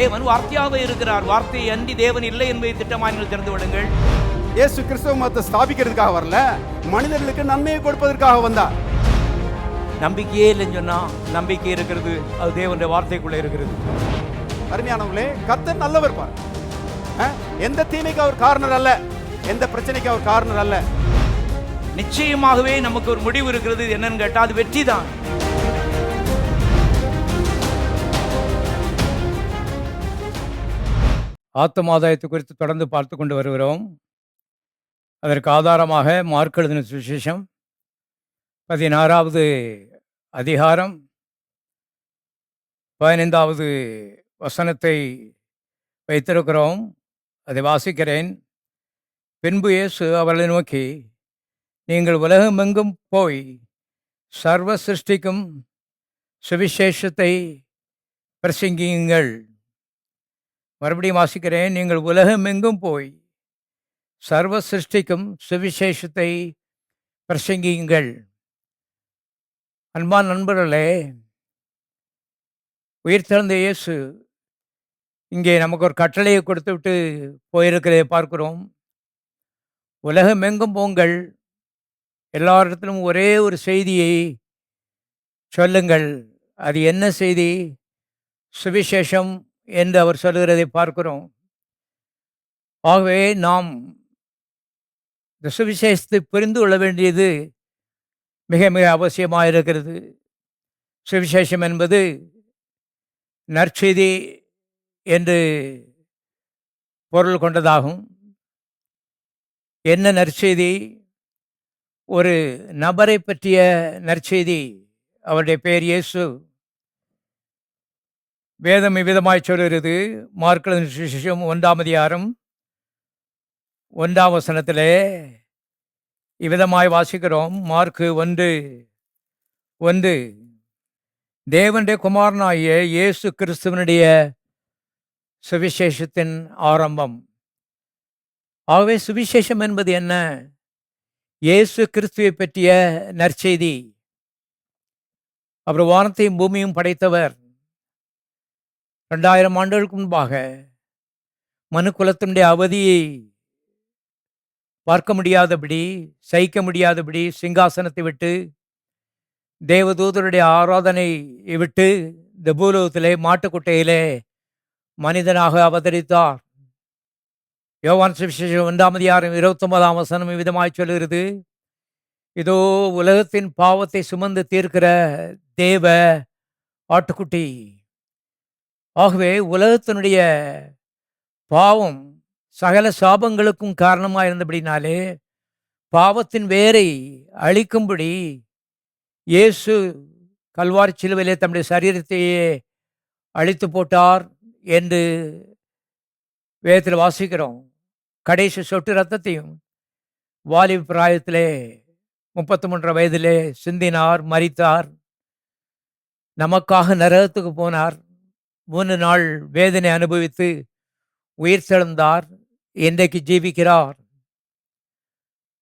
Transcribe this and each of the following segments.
தேவன் வார்த்தையாகவே இருக்கிறார். வார்த்தையை அன்றி தேவன் இல்லை என்பதை திட்டமாய் நீங்கள் தெரிந்து விடுங்கள். இயேசு கிறிஸ்தவ மதத்தை ஸ்தாபிக்கிறதுக்காக வரல, மனிதர்களுக்கு நன்மையை கொடுப்பதற்காக வந்தார். நம்பிக்கையே இல்லைன்னு சொன்னா நம்பிக்கை இருக்கிறது, அது தேவனுடைய வார்த்தைக்குள்ள இருக்கிறது. அருமையானவர்களே, கர்த்தர் நல்லவர் பார். எந்த தீமைக்கு அவர் காரணர் அல்ல, எந்த பிரச்சனைக்கு அவர் காரணர் அல்ல. நிச்சயமாகவே நமக்கு ஒரு முடிவு இருக்கிறது. என்னன்னு கேட்டா அது வெற்றி தான். ஆத்துமாதாயத்தை குறித்து தொடர்ந்து பார்த்து கொண்டு வருகிறோம். அதற்கு ஆதாரமாக மார்க் எழுதின சுவிசேஷம் 16வது அதிகாரம் 15வது வசனத்தை வைத்திருக்கிறோம். அதை வாசிக்கிறேன். பின்பு இயேசு அவர்களை நோக்கி, நீங்கள் உலகமெங்கும் போய் சர்வ சிருஷ்டிக்கும் சுவிசேஷத்தை பிரசங்கியுங்கள். மறுபடியும் வாசிக்கிறேன். நீங்கள் உலகமெங்கும் போய் சர்வ சிருஷ்டிக்கும் சுவிசேஷத்தை பிரசங்கியுங்கள். அன்பான நண்பர்களே, உயிர்த்தெழுந்த இயேசு இங்கே நமக்கு ஒரு கட்டளையை கொடுத்து விட்டு போயிருக்கிறதை பார்க்கிறோம். உலகமெங்கும் போங்கள், எல்லாரிடத்திலும் ஒரே ஒரு செய்தியை சொல்லுங்கள். அது என்ன செய்தி? சுவிசேஷம் என்று அவர் சொல்லுகிறதை பார்க்கிறோம். ஆகவே நாம் இந்த சுவிசேஷத்தை புரிந்து கொள்ள வேண்டியது மிக மிக அவசியமாக இருக்கிறது. சுவிசேஷம் என்பது நற்செய்தி என்று பொருள் கொண்டதாகும். என்ன நற்செய்தி? ஒரு நபரை பற்றிய நற்செய்தி. அவருடைய பெயர் இயேசு. வேதம் இவ்விதமாய் சொல்கிறது. மார்க் எழுதின சுவிசேஷம் 1ஆம் அதிகாரம் 1ஆம் வசனத்திலே இவ்விதமாய் வாசிக்கிறோம். மார்க் 1:1, தேவனுடைய குமாரனாகிய இயேசு கிறிஸ்துவனுடைய சுவிசேஷத்தின் ஆரம்பம். ஆகவே சுவிசேஷம் என்பது என்ன? இயேசு கிறிஸ்துவை பற்றிய நற்செய்தி. அவர் வானத்தையும் பூமியும் படைத்தவர். 2000 ஆண்டுகளுக்கு முன்பாக மனுக்குலத்தினுடைய அவதியை பார்க்க முடியாதபடி, சகிக்க முடியாதபடி சிங்காசனத்தை விட்டு, தேவதூதருடைய ஆராதனை விட்டு இந்த பூலோகத்திலே மாட்டுக்குட்டையிலே மனிதனாக அவதரித்தார். யோவான் சுவிசேஷம் 1ஆம் அதிகாரம் 29ஆம் வசனம் விதமாய் சொல்கிறது, இதோ உலகத்தின் பாவத்தை சுமந்து தீர்க்கிற தேவ ஆட்டுக்குட்டி. ஆகவே உலகத்தினுடைய பாவம் சகல சாபங்களுக்கும் காரணமாக இருந்தபடினாலே பாவத்தின் வேரை அழிக்கும்படி இயேசு கல்வாரி சிலுவையிலே தம்முடைய சரீரத்தையே அழித்து போட்டார் என்று வேதத்தில் வாசிக்கிறோம். கடைசி சொட்டு ரத்தத்தையும் வாலிப பிராயத்திலே 33 வயதிலே சிந்தினார், மரித்தார், நமக்காக நரகத்துக்கு போனார், 3 நாள் வேதனை அனுபவித்து உயிர் தெழுந்தார், இன்றைக்கு ஜீவிக்கிறார்.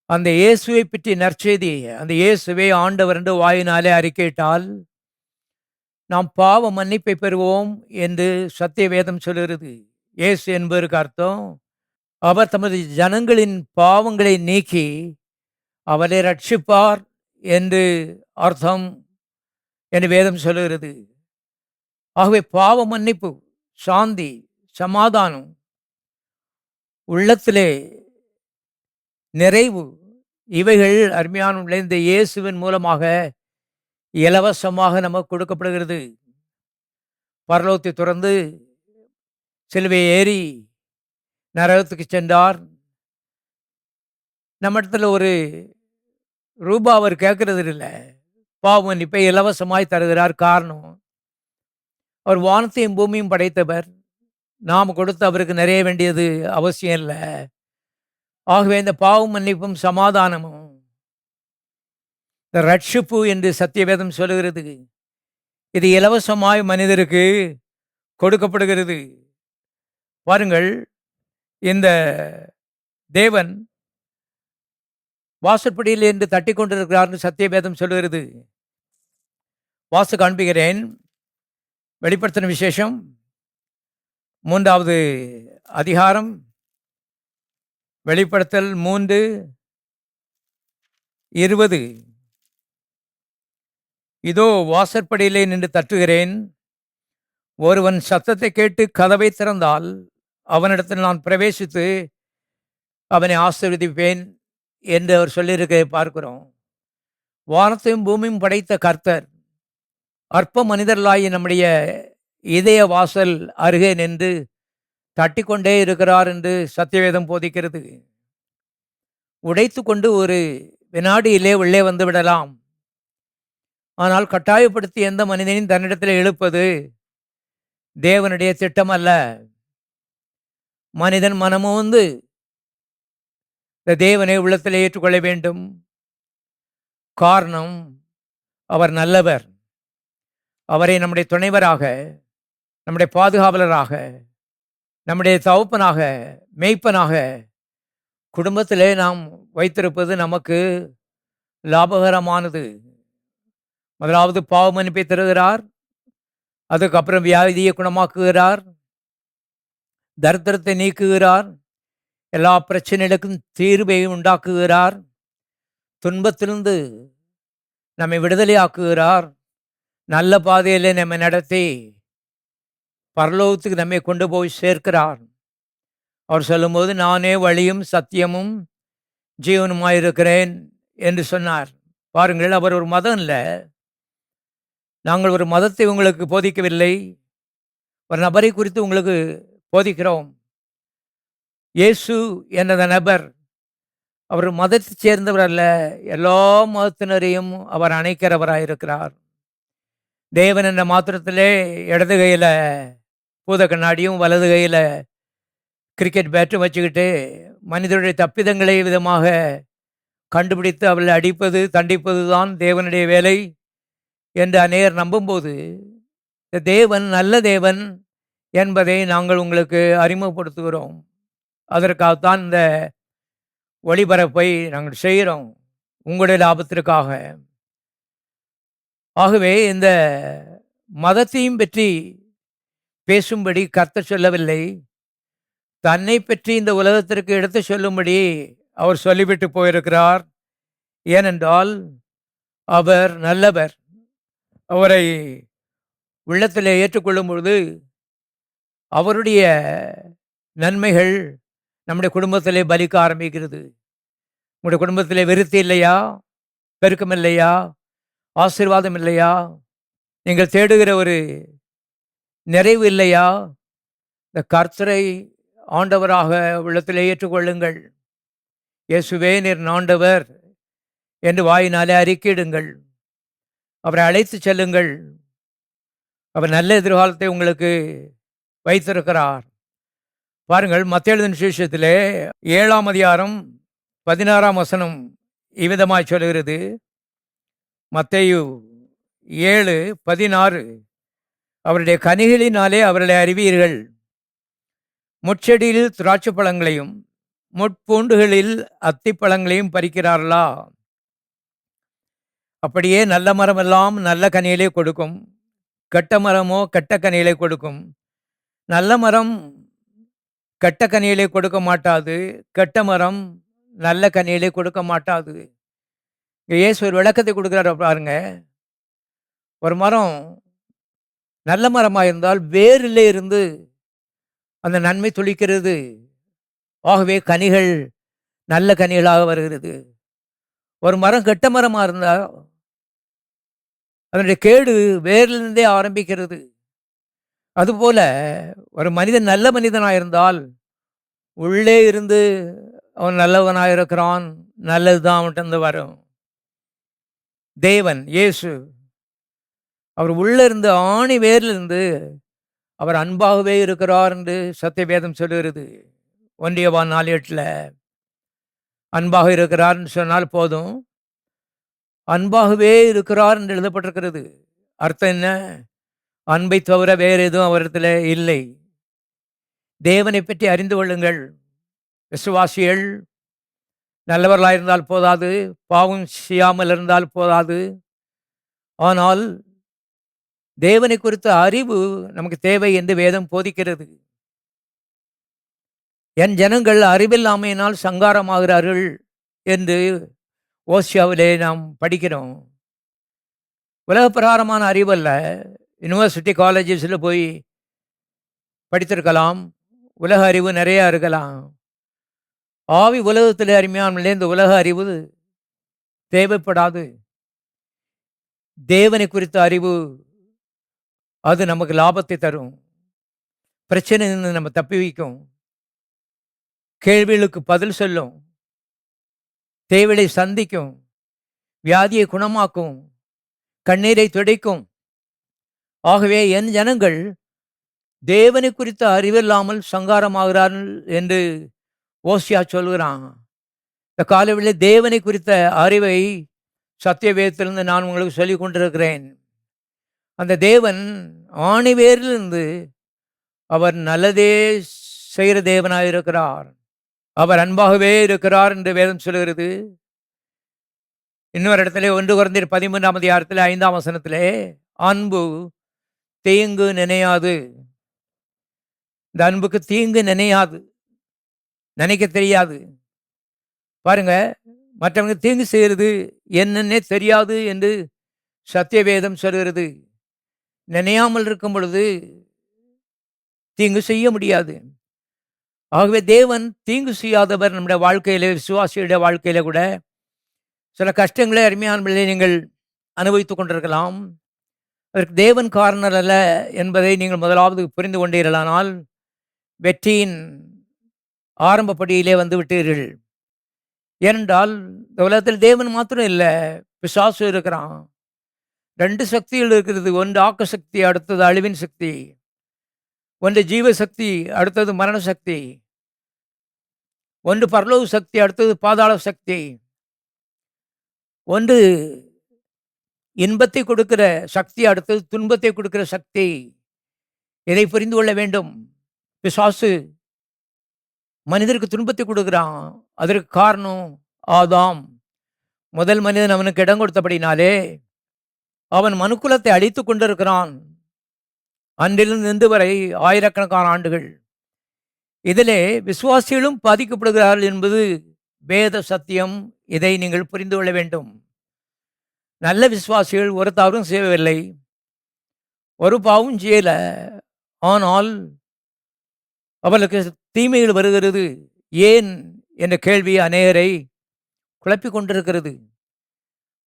அந்த இயேசுவை பற்றி நற்செய்தி, அந்த இயேசுவை ஆண்டவர் என்று வாயினாலே அறிக்கையிட்டால் நாம் பாவ மன்னிப்பை பெறுவோம் என்று சத்திய வேதம் சொல்கிறது. இயேசு என்பதற்கு அர்த்தம் அவர் தமது ஜனங்களின் பாவங்களை நீக்கி அவரை ரட்சிப்பார் என்று அர்த்தம் என்று வேதம் சொல்லுகிறது. ஆகவே பாவ மன்னிப்பு, சாந்தி, சமாதானம், உள்ளத்திலே நிறைவு, இவைகள் அருமையான இந்த இயேசுவின் மூலமாக இலவசமாக நமக்கு கொடுக்கப்படுகிறது. பரலோகத்தை துறந்து சிலுவை ஏறி நரகத்துக்கு சென்றார். நம்ம இடத்துல ஒரு ரூபா அவர் கேட்கறது இல்லை, பாவ மன்னிப்பை இலவசமாய் தருகிறார். காரணம், அவர் வானத்தையும் பூமியும் படைத்தவர். நாம் கொடுத்து அவருக்கு நிறைய வேண்டியது அவசியம் இல்லை. ஆகவே இந்த பாவ மன்னிப்பும் சமாதானமும், இந்த ரட்சிப்பு என்று சத்தியவேதம் சொல்லுகிறது, இது இலவசமாய் மனிதருக்கு கொடுக்கப்படுகிறது. பாருங்கள், இந்த தேவன் வாசற்படியில் என்று தட்டி கொண்டிருக்கிறார்னு சத்தியவேதம் சொல்லுகிறது. வாச காண்பிக்கிறேன். வெளிப்படுத்தின விசேஷம் 3வது அதிகாரம், வெளிப்படுத்தல் 3:20. இதோ வாசற்படியிலே நின்று தட்டுகிறேன். ஒருவன் சத்தத்தை கேட்டு கதவை திறந்தால் அவனிடத்தில் நான் பிரவேசித்து அவனை ஆசீர்வதிப்பேன் என்று அவர் சொல்லியிருக்க பார்க்கிறோம். வானத்தையும் பூமியும் படைத்த கர்த்தர் அற்ப மனிதர்களாகி நம்முடைய இதய வாசல் அருகே நின்று தட்டிக்கொண்டே இருக்கிறார் என்று சத்தியவேதம் போதிக்கிறது. உடைத்து கொண்டு ஒரு வினாடியிலே உள்ளே வந்து விடலாம். ஆனால் கட்டாயப்படுத்தி எந்த மனிதனையும் தன்னிடத்தில் எழுப்பது தேவனுடைய திட்டம் அல்ல. மனிதன் மனமுந்து இந்த தேவனை உள்ளத்தில் ஏற்றுக்கொள்ள வேண்டும். காரணம், அவர் நல்லவர். அவரை நம்முடைய துணைவராக, நம்முடைய பாதுகாவலராக, நம்முடைய தகப்பனாக, மேய்ப்பனாக குடும்பத்திலே நாம் வைத்திருப்பது நமக்கு லாபகரமானது. முதலாவது பாவ மன்னிப்பை தருகிறார். அதுக்கப்புறம் வியாதியை குணமாக்குகிறார், தரித்திரத்தை நீக்குகிறார், எல்லா பிரச்சனைகளுக்கும் தீர்வை உண்டாக்குகிறார், துன்பத்திலிருந்து நம்மை விடுதலையாக்குகிறார், நல்ல பாதையிலே நம்மை நடத்தி பரலோகத்துக்கு நம்மை கொண்டு போய் சேர்க்கிறார். அவர் சொல்லும்போது, நானே வழியும் சத்தியமும் ஜீவனுமாயிருக்கிறேன் என்று சொன்னார். பாருங்கள், அவர் ஒரு மதம் இல்லை. நாங்கள் ஒரு மதத்தை உங்களுக்கு போதிக்கவில்லை, ஒரு நபரை குறித்து உங்களுக்கு போதிக்கிறோம். இயேசு என்ற நபர் அவர் மதத்தைச் சேர்ந்தவர் அல்ல, எல்லா மதத்தினரையும் அவர் அணைக்கிறவராயிருக்கிறார். தேவன் என்ற மாத்திரத்திலே இடது கையில் பூத கண்ணாடியும் வலது கையில் கிரிக்கெட் பேட்டும் வச்சுக்கிட்டு மனிதனுடைய தப்பிதங்களை விதமாக கண்டுபிடித்து அவளை அடிப்பது தண்டிப்பது தான் தேவனுடைய வேலை என்று அநேகர் நம்பும்போது, இந்த தேவன் நல்ல தேவன் என்பதை நாங்கள் உங்களுக்கு அறிமுகப்படுத்துகிறோம். அதற்காகத்தான் இந்த ஒளிபரப்பை நாங்கள் செய்கிறோம், உங்களுடைய லாபத்திற்காக. ஆகவே இந்த மதத்தையும் பற்றி பேசும்படி கர்த்தர் சொல்லவில்லை, தன்னை பற்றி இந்த உலகத்திற்கு எடுத்து சொல்லும்படி அவர் சொல்லிவிட்டு போயிருக்கிறார். ஏனென்றால் அவர் நல்லவர். அவரை உள்ளத்தில் ஏற்றுக்கொள்ளும் பொழுது அவருடைய நன்மைகள் நம்முடைய குடும்பத்திலே பலிக்க ஆரம்பிக்கிறது. உங்களுடைய குடும்பத்திலே விருத்தி இல்லையா, பெருக்கம் இல்லையா, ஆசீர்வாதம் இல்லையா, நீங்கள் தேடுகிற ஒரு நிறைவு இல்லையா, இந்த கர்த்தரை ஆண்டவராக உள்ளத்திலே ஏற்றுக்கொள்ளுங்கள். இயேசுவே நீர் ஆண்டவர் என்று வாயினாலே அறிக்கையிடுங்கள். அவரை அழைத்து செல்லுங்கள். அவர் நல்ல எதிர்காலத்தை உங்களுக்கு வைத்திருக்கிறார். பாருங்கள், மத்தேயு எழுதின சுவிசேஷத்திலே 7ஆம் அதிகாரம் 16ஆம் வசனம் இவ்விதமாய் சொல்கிறது. மத்தேயு 7:16, அவருடைய கனிகளினாலே அவர்களை அறிவீர்கள். முட்செடியில் திராட்சை பழங்களையும் முட்பூண்டுகளில் அத்திப்பழங்களையும் பறிக்கிறார்களா? அப்படியே நல்ல மரமெல்லாம் நல்ல கனிகளை கொடுக்கும், கெட்ட மரமோ கெட்ட கனிகளை கொடுக்கும். நல்ல மரம் கெட்ட கனிகளை கொடுக்க மாட்டாது, கெட்ட மரம் நல்ல கனிகளை கொடுக்க மாட்டாது. இயேசு ஒரு விளக்கத்தை கொடுக்குறாரு பாருங்க. ஒரு மரம் நல்ல மரமாக இருந்தால் வேரிலே இருந்து அந்த நன்மை துளிக்கிறது. ஆகவே கனிகள் நல்ல கனிகளாக வருகிறது. ஒரு மரம் கெட்ட மரமாக இருந்தால் அதனுடைய கேடு வேரிலிருந்தே ஆரம்பிக்கிறது. அதுபோல ஒரு மனிதன் நல்ல மனிதனாக இருந்தால் உள்ளே இருந்து அவன் நல்லவனாக இருக்கிறான், நல்லது தான் அவன்கிட்ட வரும். தேவன் இயேசு அவர் உள்ளே இருந்து ஆணி வேரிலிருந்து அவர் அன்பாகவே இருக்கிறார் என்று சத்தியவேதம் சொல்லுகிறது. 1 யோவான் 4:8 அன்பாக இருக்கிறார்னு சொன்னால் போதும், அன்பாகவே இருக்கிறார் என்று எழுதப்பட்டிருக்கிறது. அர்த்தம் என்ன? அன்பை தவிர வேறு எதுவும் அவரிடத்தில் இல்லை. தேவனை பற்றி அறிந்து கொள்ளுங்கள். விசுவாசிகள் நல்லவர்களாக இருந்தால் போதாது, பாவம் செய்யாமல் இருந்தால் போதாது, ஆனால் தேவனை குறித்த அறிவு நமக்கு தேவை என்று வேதம் போதிக்கிறது. என் ஜனங்கள் அறிவில்லாமையினால் சங்காரமாகிறார்கள் என்று ஓசியாவிலே நாம் படிக்கிறோம். உலக பிரகாரமான அறிவல்ல. யூனிவர்சிட்டி காலேஜஸில் போய் படித்திருக்கலாம். உலக அறிவு நிறையா இருக்கலாம். ஆவி உலகத்தில் அருமையானே இந்த உலக அறிவு தேவைப்படாது. தேவனை குறித்த அறிவு அது நமக்கு லாபத்தை தரும். பிரச்சனையிலிருந்து நம்ம தப்பி வைக்கும். கேள்விகளுக்கு பதில் சொல்லும். தேவையை சந்திக்கும். வியாதியை குணமாக்கும். கண்ணீரை துடைக்கும். ஆகவே என் ஜனங்கள் தேவனை குறித்த அறிவில்லாமல் சங்காரமாகிறார்கள் என்று ஓசியா சொல்கிறான். இந்த காலவெளியில் தேவனை குறித்த அறிவை சத்தியவேதத்திலிருந்து நான் உங்களுக்கு சொல்லிக் கொண்டிருக்கிறேன். அந்த தேவன் ஆணிவேரிலிருந்து அவர் நல்லதே செய்கிற தேவனாக இருக்கிறார். அவர் அன்பாகவே இருக்கிறார் என்று வேதம் சொல்கிறது. இன்னொரு இடத்துல 1 கொரிந்தியர் 13 5 வசனத்திலே அன்பு தீங்கு நினையாது. இந்த அன்புக்கு தீங்கு நினையாது, நினைக்க தெரியாது. பாருங்க, மற்றவங்க தீங்கு செய்கிறது என்னன்னே தெரியாது என்று சத்தியவேதம் சொல்கிறது. நினையாமல் இருக்கும் பொழுது தீங்கு செய்ய முடியாது. ஆகவே தேவன் தீங்கு செய்யாதவர். நம்முடைய வாழ்க்கையில, விசுவாசியுடைய வாழ்க்கையில கூட சில கஷ்டங்களை அருமையானவர்களே நீங்கள் அனுபவித்துக் கொண்டிருக்கலாம். அதற்கு தேவன் காரணர் அல்ல என்பதை நீங்கள் முதலாவது புரிந்து கொண்டீர்களானால் வெற்றியின் ஆரம்ப படியிலே வந்து விட்டீர்கள். ஏனென்றால் இந்த உலகத்தில் தேவன் மாத்திரம் இல்லை, பிசாசு இருக்கிறான். 2 சக்திகள் இருக்கிறது. ஒன்று ஆக்க சக்தி, அடுத்தது அழிவின் சக்தி. ஒன்று ஜீவ சக்தி, அடுத்தது மரண சக்தி. ஒன்று பரலோக சக்தி, அடுத்தது பாதாள சக்தி. ஒன்று இன்பத்தை கொடுக்கிற சக்தி, அடுத்தது துன்பத்தை கொடுக்கிற சக்தி. இதை புரிந்து கொள்ள வேண்டும். பிசாசு மனிதருக்கு துன்பத்தை கொடுக்கிறான். அதற்கு காரணம் ஆதாம். முதல் மனிதன் அவனுக்கு இடம் கொடுத்தபடினாலே அவன் மனுக்குலத்தை அழித்து கொண்டிருக்கிறான். அன்றிலிருந்து இன்று வரை ஆயிரக்கணக்கான ஆண்டுகள். இதிலே விசுவாசிகளும் பாதிக்கப்படுகிறார்கள் என்பது வேத சத்தியம். இதை நீங்கள் புரிந்து கொள்ள வேண்டும். நல்ல விசுவாசிகள் ஒரு தவறும் செய்யவில்லை, ஒரு பாவம் செய்யல. ஆனால் அவர்களுக்கு தீமைகள் வருகிறது. ஏன் என்ற கேள்வி அநேகரை குழப்பிக் கொண்டிருக்கிறது.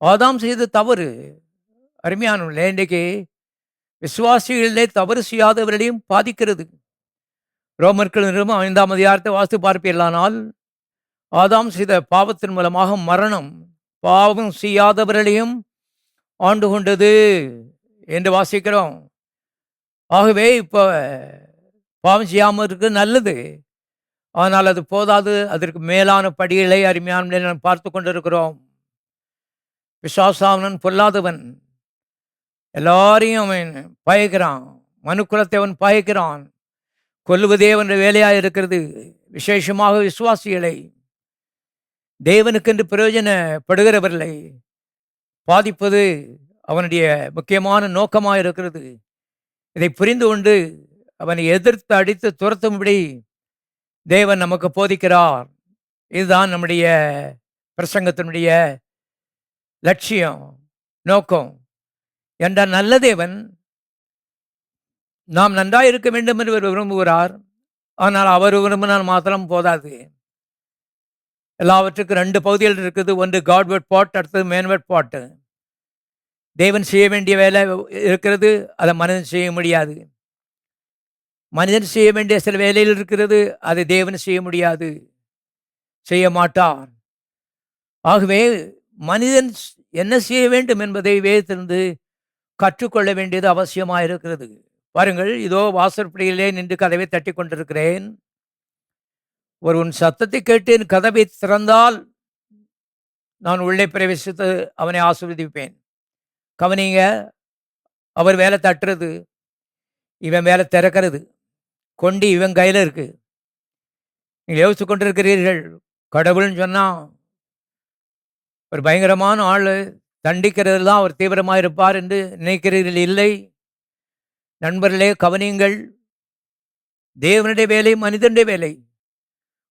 ஆதாம் செய்த தவறு அருமையானவர்களே இன்றைக்கு விசுவாசிகளிலே தவறு செய்யாதவர்களையும் பாதிக்கிறது. ரோமர்கள் 5 வாசித்து பார்ப்பீர்களானால் ஆதாம் செய்த பாவத்தின் மூலமாக மரணம் பாவம் செய்யாதவர்களையும் ஆண்டு கொண்டது என்று வாசிக்கிறோம். ஆகவே இப்போ பாவம் செய்யாமல் இருக்கு நல்லது, ஆனால் அது போதாது. அதற்கு மேலான படிகளை அருமையான நாம் பார்த்து கொண்டிருக்கிறோம். பிசாசானவன் பொல்லாதவன், எல்லாரையும் அவன் பயக்கிறான். மனுக்குலத்தை அவன் பயக்கிறான். கொல்லுவதே அவன் வேலையாக இருக்கிறது. விசேஷமாக விசுவாசிகளை, தேவனுக்கென்று பிரயோஜனப்படுகிறவர்களை பாதிப்பது அவனுடைய முக்கியமான நோக்கமாக இருக்கிறது. இதை புரிந்து கொண்டு அவனை எதிர்த்து அடித்து துரத்தும்படி தேவன் நமக்கு போதிக்கிறார். இதுதான் நம்முடைய பிரசங்கத்தினுடைய லட்சியம், நோக்கம். என்றால் நல்ல தேவன் நாம் நன்றாக இருக்க வேண்டும் என்று விரும்புகிறார். ஆனால் அவர் விரும்பினால் மாத்திரம் போதாது. எல்லாவற்றுக்கும் 2 பகுதிகள் இருக்குது. ஒன்று காட்வர்ட் பாட், அடுத்தது மேன்வர்ட் பாட்டு. தேவன் செய்ய வேண்டிய வேலை இருக்கிறது, அதை மனிதன் செய்ய முடியாது. மனிதன் செய்ய வேண்டிய சில வேலையில் இருக்கிறது, அதை தேவன் செய்ய முடியாது, செய்ய மாட்டார். ஆகவே மனிதன் என்ன செய்ய வேண்டும் என்பதை வேதத்திலிருந்து கற்றுக்கொள்ள வேண்டியது அவசியமாக இருக்கிறது. பாருங்கள், இதோ வாசற்படியிலே நின்று கதவை தட்டி கொண்டிருக்கிறேன். ஒருவன் சத்தத்தை கேட்டு என் கதவை திறந்தால் நான் உள்ளே பிரவேசித்து அவனை ஆசீர்வதிப்பேன். கவனிங்க, அவர் வேலை தட்டுறது, இவன் வேலை திறக்கிறது. கொண்டு இவன் கையில் இருக்கு. நீங்கள் யோசித்து கொண்டிருக்கிறீர்கள், கடவுள்னு சொன்னால் ஒரு பயங்கரமான ஆள், தண்டிக்கிறது தான் அவர் தீவிரமாக இருப்பார் என்று நினைக்கிறீர்கள். இல்லை நண்பர்களே, கவனியுங்கள். தேவனுடைய வேலை, மனிதனுடைய வேலை.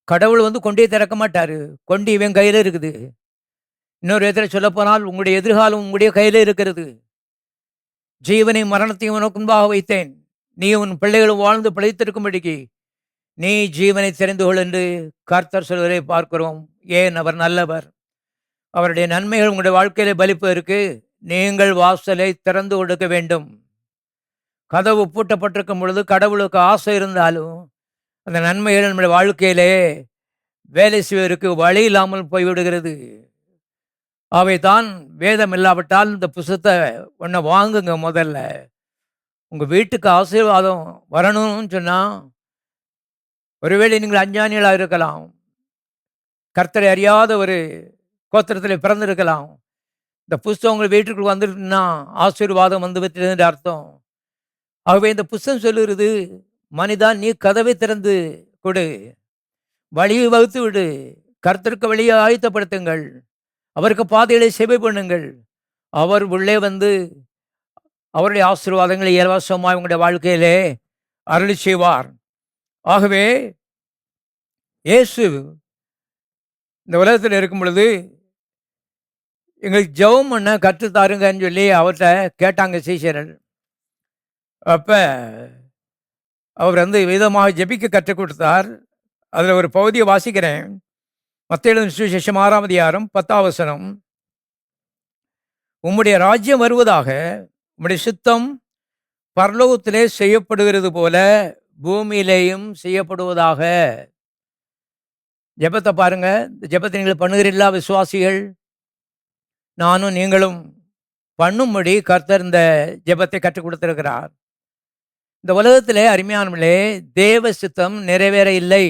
கடவுள் வந்து கொண்டே திறக்க மாட்டாரு. கொண்டு இவன் கையில இருக்குது. இன்னொரு விதத்துல சொல்லப்போனால், உங்களுடைய எதிர்காலம் உங்களுடைய கையில இருக்கிறது. ஜீவனையும் மரணத்தையும் உனக்கு முன்பாக வைத்தேன். நீ உன் பிள்ளைகளும் வாழ்ந்து பிழைத்திருக்கும்படிக்கு நீ ஜீவனை தெரிந்து கொள் என்று கர்த்தர் சொல்வதை பார்க்கிறோம். ஏன்? அவர் நல்லவர். அவருடைய நன்மைகள் உங்களுடைய வாழ்க்கையில பலிப்பதற்கு நீங்கள் வாசலை திறந்து கொடுக்க வேண்டும். கதவு பூட்டப்பட்டிருக்கும் பொழுது கடவுளுக்கு ஆசை இருந்தாலும் அந்த நன்மைகள் நம்முடைய வாழ்க்கையிலே வேலை செய்வதற்கு வழி இல்லாமல் போய்விடுகிறது. அவை தான் வேதம் இல்லாவிட்டால் இந்த புஸ்தத்தை ஒன்றை வாங்குங்க. முதல்ல உங்கள் வீட்டுக்கு ஆசீர்வாதம் வரணும்னு சொன்னால், ஒருவேளை நீங்கள் அஞ்ஞானிகளாக இருக்கலாம், கர்த்தரை அறியாத ஒரு கோத்திரத்தில் பிறந்திருக்கலாம். இந்த புஸ்தகம் உங்கள் வீட்டுக்குள் வந்துருக்குன்னா ஆசீர்வாதம் வந்து விட்டது அர்த்தம். ஆகவே இந்த புஸ்தகம் சொல்லுகிறது, மனிதா நீ கதவை திறந்து கொடு, வழியை வகுத்து விடு, கர்த்தருக்கு வழியை ஆயத்தப்படுத்துங்கள், அவருக்கு பாதைகளை செவி பண்ணுங்கள், அவர் உள்ளே வந்து அவருடைய ஆசீர்வாதங்களை இலவசமாக உங்களுடைய வாழ்க்கையிலே அருளி செய்வார். ஆகவே இயேசு இந்த உலகத்தில் இருக்கும் பொழுது எங்களுக்கு ஜெபம் பண்ண கற்றுத்தாருங்கன்னு சொல்லி அவர்கிட்ட கேட்டாங்க சீஷர்கள். அப்போ அவர் வந்து விதமாக ஜெபிக்க கற்றுக் கொடுத்தார். அதில் ஒரு பகுதியை வாசிக்கிறேன். மத்தேயு சுவிசேஷம் 6ஆம் அதிகாரம் 10ஆம் வசனம். உம்முடைய ராஜ்யம் வருவதாக, உம்முடைய சித்தம் பரலோகத்திலே செய்யப்படுகிறது போல பூமியிலேயும் செய்யப்படுவதாக. ஜெபத்தை பாருங்க. இந்த ஜெபத்தை நீங்கள் பண்ணுகிறீர்களா விசுவாசிகள்? நானும் நீங்களும் பண்ணும்படி கர்த்தர் இந்த ஜெபத்தை கற்றுக் கொடுத்திருக்கிறார். இந்த உலகத்திலே அருமையானவர்களே, தேவ சித்தம் நிறைவேற இல்லை.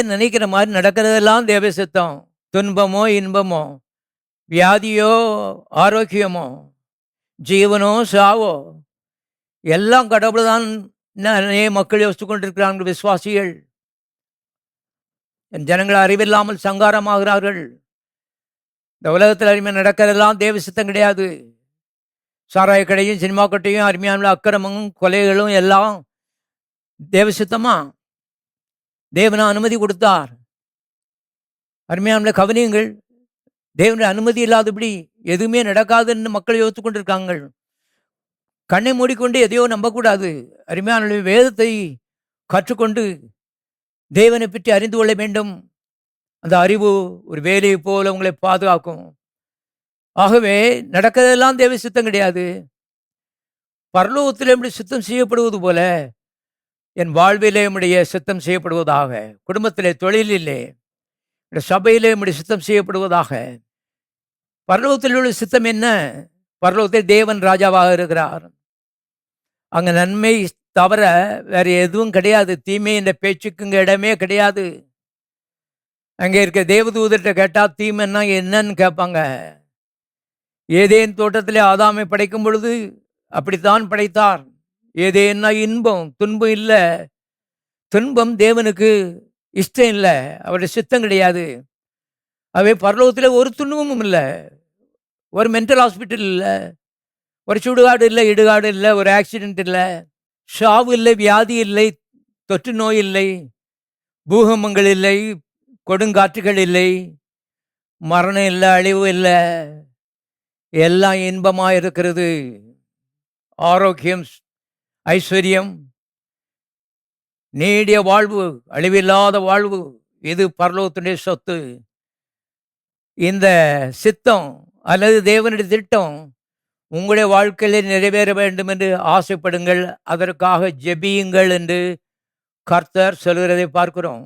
நினைக்கிற மாதிரி நடக்கிறதெல்லாம் தேவ சித்தம். துன்பமோ இன்பமோ, வியாதியோ ஆரோக்கியமோ, ஜீவனோ சாவோ, எல்லாம் கடவுள் தான் மக்கள் யோசித்து கொண்டிருக்கிறார்கள். விசுவாசிகள் என் ஜனங்கள் அறிவில்லாமல் சங்காரமாகிறார்கள். இந்த உலகத்தில் அருமையாக நடக்கிறதெல்லாம் தேவ சித்தம் கிடையாது. சாராய கடையும் சினிமா கட்டையும் அருமையான அக்கிரமமும் கொலைகளும் எல்லாம் தேவ சித்தமா? தேவனா அனுமதி கொடுத்தார். அருமையான கவனியங்கள், தேவனுடைய அனுமதி இல்லாதபடி எதுவுமே நடக்காதுன்னு மக்கள் யோசித்து கொண்டிருக்காங்க. கண்ணை மூடிக்கொண்டு எதையோ நம்பக்கூடாது. அருமையான வேதத்தை கற்றுக்கொண்டு தேவனை பற்றி அறிந்து கொள்ள வேண்டும். அந்த அறிவு ஒரு வேலையை போல உங்களை பாதுகாக்கும். ஆகவே நடக்கிறதெல்லாம் தேவ சித்தம் கிடையாது. பரலோகத்திலே நம்முடைய சித்தம் செய்யப்படுவது போல என் வாழ்விலே நம்முடைய சித்தம் செய்யப்படுவதாக, குடும்பத்திலே, தொழிலிலே, சபையிலே நம்முடைய சித்தம் செய்யப்படுவதாக. பரலோகத்தில் உள்ள சித்தம் என்ன? பரலோகத்தில் தேவன் ராஜாவாக இருக்கிறார். அங்கே நன்மை தவிர வேற எதுவும் கிடையாது. தீமை என்ற பேச்சுக்குங்க இடமே கிடையாது. அங்கே இருக்க தேவதூதர்கிட்ட கேட்டால் தீமைன்னா என்னன்னு கேட்பாங்க. ஏதேன் தோட்டத்திலே ஆதாமை படைக்கும் பொழுது அப்படித்தான் படைத்தார். ஏதேன்னா இன்பம், துன்பம் இல்லை. துன்பம் தேவனுக்கு இஷ்டம் இல்லை, அவருடைய சித்தம் கிடையாது. அவை பரலோகத்தில் ஒரு துன்பமும் இல்லை, ஒரு மென்டல் ஹாஸ்பிட்டல் இல்லை, ஒரு சுடுகாடு இல்லை, இடுகாடு இல்லை, ஒரு ஆக்சிடென்ட் இல்லை, சாவு இல்லை, வியாதி இல்லை, தொற்று நோய் இல்லை, பூகம்பங்கள் இல்லை, கொடுங்காற்றுகள் இல்லை, மரணம் இல்லை, அழிவு இல்லை. எல்லாம் இன்பமாக இருக்கிறது. ஆரோக்கியம், ஐஸ்வர்யம், நீடிய வாழ்வு, அழிவில்லாத வாழ்வு, இது பரலோகத்துடைய சொத்து. இந்த சித்தம் அல்லது தேவனுடைய திட்டம் உங்களுடைய வாழ்க்கையிலே நிறைவேற வேண்டும் என்று ஆசைப்படுங்கள், அதற்காக ஜெபியுங்கள் என்று கர்த்தர் சொல்கிறதை பார்க்கிறோம்.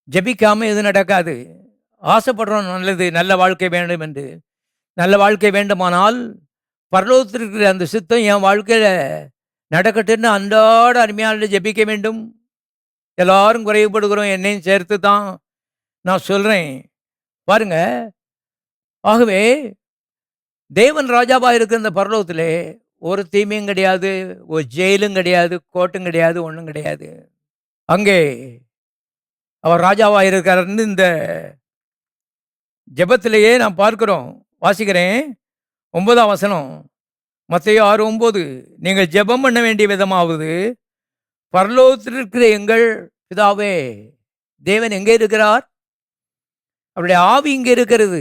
ஜெபிக்காமல் எதுவும் நடக்காது. ஆசைப்படுறோம் நல்லது, நல்ல வாழ்க்கை வேண்டும் என்று. நல்ல வாழ்க்கை வேண்டுமானால் பரலோகத்தில் இருக்கிற அந்த சித்தம் என் வாழ்க்கையில் நடக்கட்டுன்னு அன்றாட அருமையான ஜெபிக்க வேண்டும். எல்லாரும் குறைவுபடுகிறோம், என்னையும் சேர்த்து தான் நான் சொல்கிறேன். பாருங்க, ஆகவே தேவன் ராஜாவாக இருக்கிற இந்த பரலோகத்திலே ஒரு தீமையும் கிடையாது, ஒரு ஜெயிலும் கிடையாது, கோட்டும் கிடையாது, ஒன்றும் கிடையாது. அங்கே அவர் ராஜாவாக இருக்காருன்னு இந்த ஜெபத்திலேயே நாம் பார்க்கிறோம். வாசிக்கிறேன் 9ஆம் வசனம், மத்தேயு 6:9. நீங்கள் ஜெபம் பண்ண வேண்டிய விதமாவது, பரலோகத்தில் இருக்கிற எங்கள் பிதாவே. தேவன் எங்கே இருக்கிறார்? அவருடைய ஆவி இங்கே இருக்கிறது,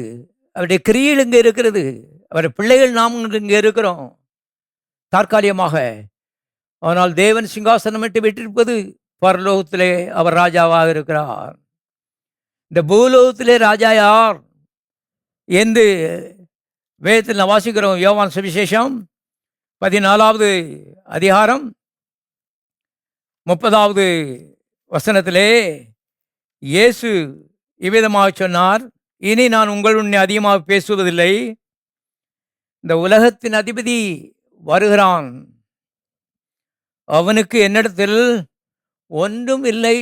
அவருடைய கிரியைகள் இங்கே இருக்கிறது, அவருடைய பிள்ளைகள் நாம் இங்கே இருக்கிறோம் தற்காலிகமாக. ஆனால் தேவன் சிங்காசனம் விட்டு விட்டிருப்பது பரலோகத்திலே அவர் ராஜாவாக இருக்கிறார். இந்த பூலோகத்திலே ராஜா யார் என்று வேதத்தில் நான் வாசிக்கிறோம். யோவான் சுவிசேஷம் 14வது அதிகாரம் 30வது வசனத்திலே இயேசு இவ்விதமாக சொன்னார், இனி நான் உங்களுடன் அதிகமாக பேசுவதில்லை, இந்த உலகத்தின் அதிபதி வருகிறான், அவனுக்கு என்னிடத்தில் ஒன்றும் இல்லை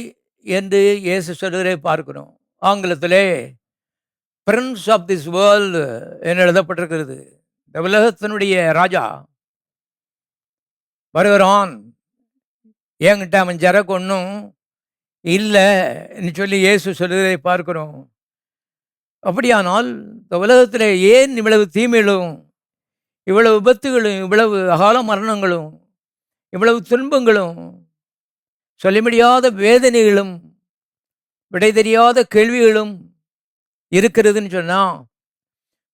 என்று இயேசு சொல்கிறதை பார்க்கிறோம். ஆங்கிலத்திலே பிரின்ஸ் ஆஃப் திஸ் வேர்ல்டு என்று எழுதப்பட்டிருக்கிறது. இந்த உலகத்தினுடைய ராஜா வருகிறான், என்கிட்ட அவன் ஜரக்கு ஒன்றும் இல்லைன்னு சொல்லி இயேசு சொல்கிறதை பார்க்கிறோம். அப்படியானால் இந்த உலகத்தில் ஏன் இவ்வளவு தீமைகளும், இவ்வளவு விபத்துகளும், இவ்வளவு அகால மரணங்களும், இவ்வளவு துன்பங்களும், சொல்ல முடியாத வேதனைகளும், விடை தெரியாத கேள்விகளும் இருக்கிறதுன்னு சொன்னால்,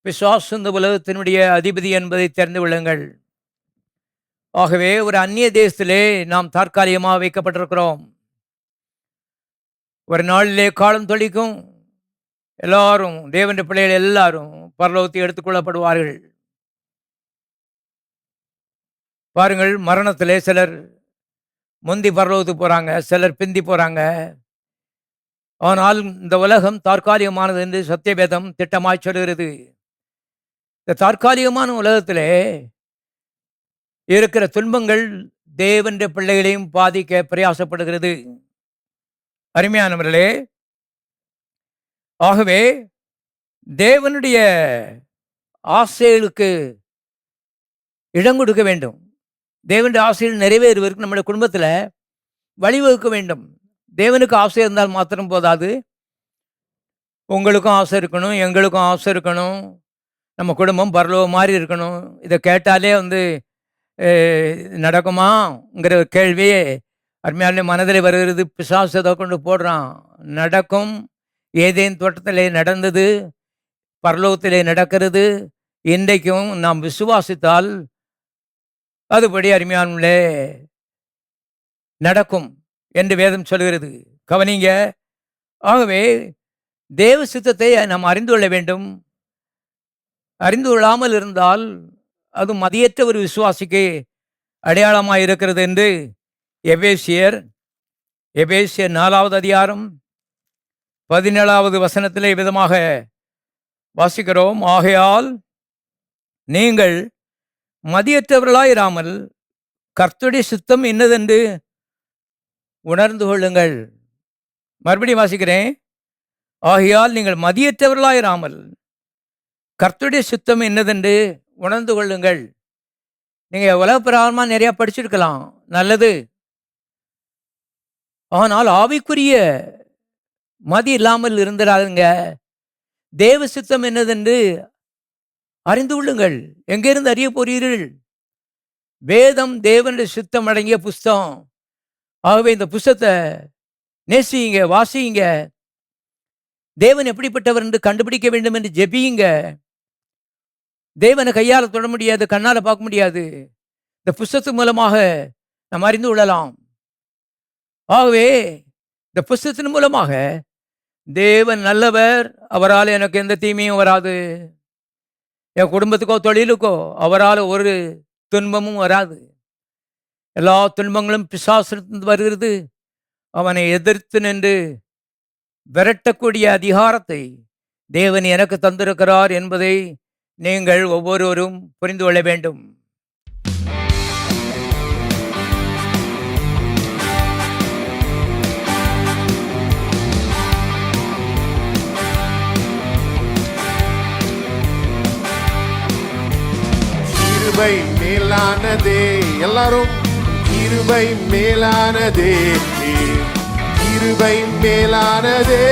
பிசாசு இந்த உலகத்தினுடைய அதிபதி என்பதை தெரிந்து கொள்ளுங்கள். ஆகவே ஒரு அந்நிய தேசத்திலே நாம் தற்காலிகமாக வைக்கப்பட்டிருக்கிறோம். ஒரு நாளிலே காலம் தொழிக்கும், எல்லாரும் தேவனுடைய பிள்ளைகள் எல்லாரும் பரலோகத்தை எடுத்துக்கொள்ளப்படுவார்கள். பாருங்கள், மரணத்திலே சிலர் முந்தி பரலோகத்துக்கு போகிறாங்க, சிலர் பிந்தி போகிறாங்க. ஆனால் இந்த உலகம் தற்காலிகமானது என்று சத்தியவேதம் திட்டமாய் சொல்கிறது. இந்த தற்காலிகமான உலகத்திலே இருக்கிற துன்பங்கள் தேவனுடைய பிள்ளைகளையும் பாதிக்க பிரயாசப்படுகிறது. அருமையானவர்களே, ஆகவே தேவனுடைய ஆசைகளுக்கு இடம் கொடுக்க வேண்டும். தேவனுடைய ஆசைகள் நிறைவேறுவதற்கு நம்முடைய குடும்பத்தில் வழிவகுக்க வேண்டும். தேவனுக்கு ஆசை இருந்தால் மாத்திரம் போதாது, உங்களுக்கும் ஆசை இருக்கணும், எங்களுக்கும் ஆசை இருக்கணும், நம்ம குடும்பம் பரலோகம் மாதிரி இருக்கணும். இதை கேட்டாலே நடக்குமாங்கிற கேள்வியே அருமையான மனதில் வருகிறது. பிசாசத்தை கொண்டு போடுறான். நடக்கும், ஏதேன் தோட்டத்திலே நடந்தது, பரலோகத்திலே நடக்கிறது. இன்றைக்கும் நாம் விசுவாசித்தால் அதுபடி அருமையானே நடக்கும் என்று வேதம் சொல்கிறது. கவனிங்க. ஆகவே தேவ சித்தத்தை நாம் அறிந்து கொள்ள வேண்டும். அறிந்து கொள்ளாமல் இருந்தால் அது மதியற்ற ஒரு விசுவாசிக்கு அடையாளமாக இருக்கிறது என்று எபேசியர் 4வது அதிகாரம் 17வது வசனத்திலே விதமாக வாசிக்கிறோம். ஆகையால் நீங்கள் மதியற்றவர்களாயிராமல் கர்த்தருடைய சித்தம் என்னதென்று உணர்ந்து கொள்ளுங்கள். மறுபடியும் வாசிக்கிறேன். ஆகையால் நீங்கள் மதியற்றவர்களாயிராமல் கர்த்தருடைய சித்தம் என்னதென்று உணர்ந்து கொள்ளுங்கள். நீங்கள் உலக பிரகாரமாக நிறையா படிச்சிருக்கலாம், நல்லது. ஆனால் ஆவிக்குரிய மதி இல்லாமல் இருந்துடாதுங்க. தேவ சித்தம் என்னதென்று அறிந்து கொள்ளுங்கள். எங்கிருந்து அறிய போறீர்கள்? வேதம் தேவனுடைய சித்தம் அடங்கிய புஸ்தகம். ஆகவே இந்த புஸ்தகத்தை நேசிங்க, வாசிங்க. தேவன் எப்படிப்பட்டவர் என்று கண்டுபிடிக்க வேண்டும் என்று ஜெபியுங்க. தேவனை கையால் தொட முடியாது, கண்ணால் பார்க்க முடியாது. இந்த புஸ்தகத்தின் மூலமாக நாம் அறிந்து கொள்ளலாம். ஆகவே இந்த புஸ்தகத்தின் மூலமாக தேவன் நல்லவர், அவரால் எனக்கு எந்த தீமையும் வராது, என் குடும்பத்துக்கோ தொழிலுக்கோ அவரால் ஒரு துன்பமும் வராது. எல்லா துன்பங்களும் பிசாசிலிருந்து வருகிறது. அவனை எதிர்த்து நின்று விரட்டக்கூடிய அதிகாரத்தை தேவன் எனக்கு தந்திருக்கிறார் என்பதை நீங்கள் ஒவ்வொருவரும் புரிந்து கொள்ள வேண்டும். கிருபை மேலானதே, எல்லாரும் கிருபை மேலானதே, கிருபை மேலானதே,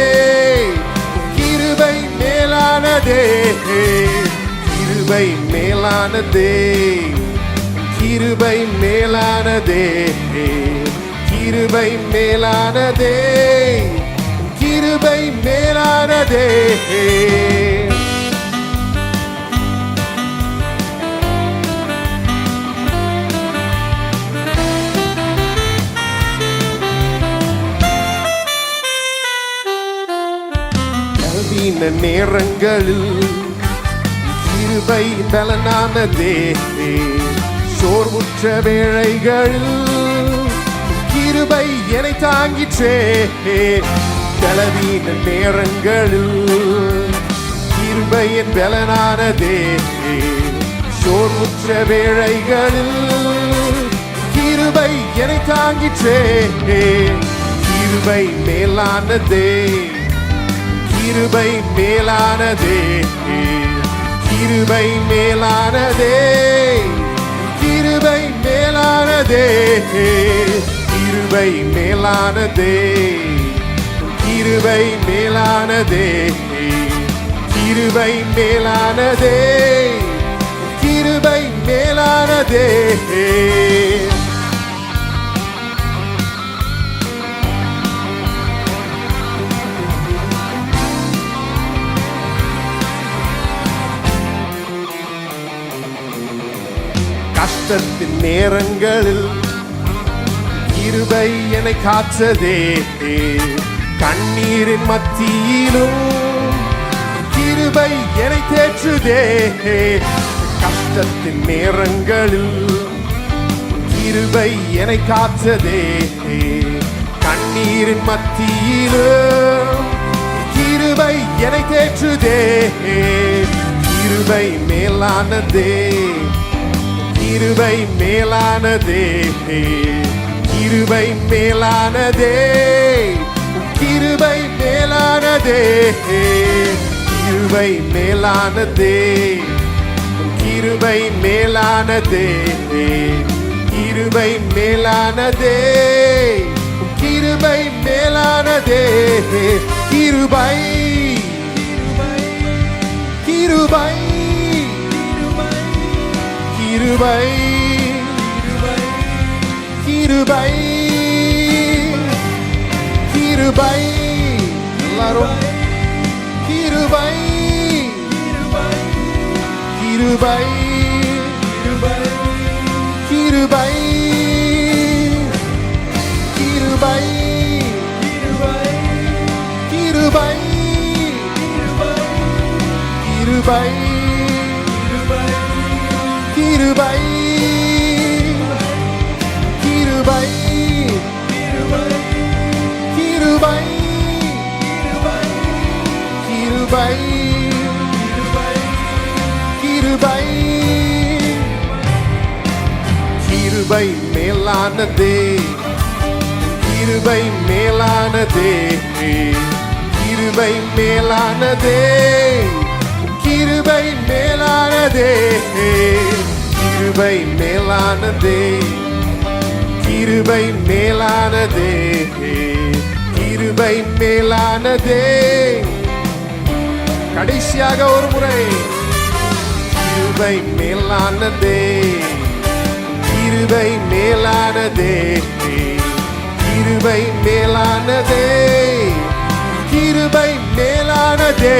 கிருபை மேலானதே, கிருபை மேலானதே, கிருபை மேலானதே, கிருபை மேலானதே, கிருபை மேலானதே. பலவீன நேரங்களில் கிருபை பலனானதே. சோர்வுற்ற வேளைகளில் கிருபை என்னை தாங்கிற்றே. பலவீன நேரங்களில் கிருபை என் பலனானதே. சோர்வுற்ற வேளைகளில் கிருபை என்னை தாங்கிற்றே. கிருபை மேலானதே, கிருபை மேலானதே, கிருபை மேலானதே, கிருபை மேலானதே, கிருபை மேலானதே, கிருபை மேலானதே, கிருபை மேலானதே, கிருபை மேலானதே. கஷ்டத்தின் நேரங்களில் கிருபை என்னை காத்ததே. கண்ணீரின் மத்தியிலும் கிருபை என்னை தேற்றுதே. கஷ்டத்தின் நேரங்களில் கிருபை என்னை காத்ததே. கண்ணீரின் மத்தியிலும் கிருபை என்னை தேற்றுதே. கிருபை மேலானதே, கிருபை மேலானதே, கிருபை மேலானதே, கிருபை மேலானதே, கிருபை மேலானதே, கிருபை மேலானதே, கிருபை மேலானதே, கிருபை மேலானதே. கிருபை, கிருபை, கிருபை, கிருபை, கிருபை, எல்லாரும் கிருபை, கிருபை, கிருபை, கிருபை, கிருபை, கிருபை, கிருபை, கிருபை, கிருபை, கிருபை, கிருபை, கிருபை மேலானதே, கிருபை மேலானதே, கிருபை மேலானதே, கிருபை மேலானதே, கிருபை மேலானதே, கிருபை மேலானதே, கிருபை மேலானதே. கடைசியாக ஒரு முறை கிருபை மேலானதே, கிருபை மேலானதே, கிருபை மேலானதே, கிருபை மேலானதே.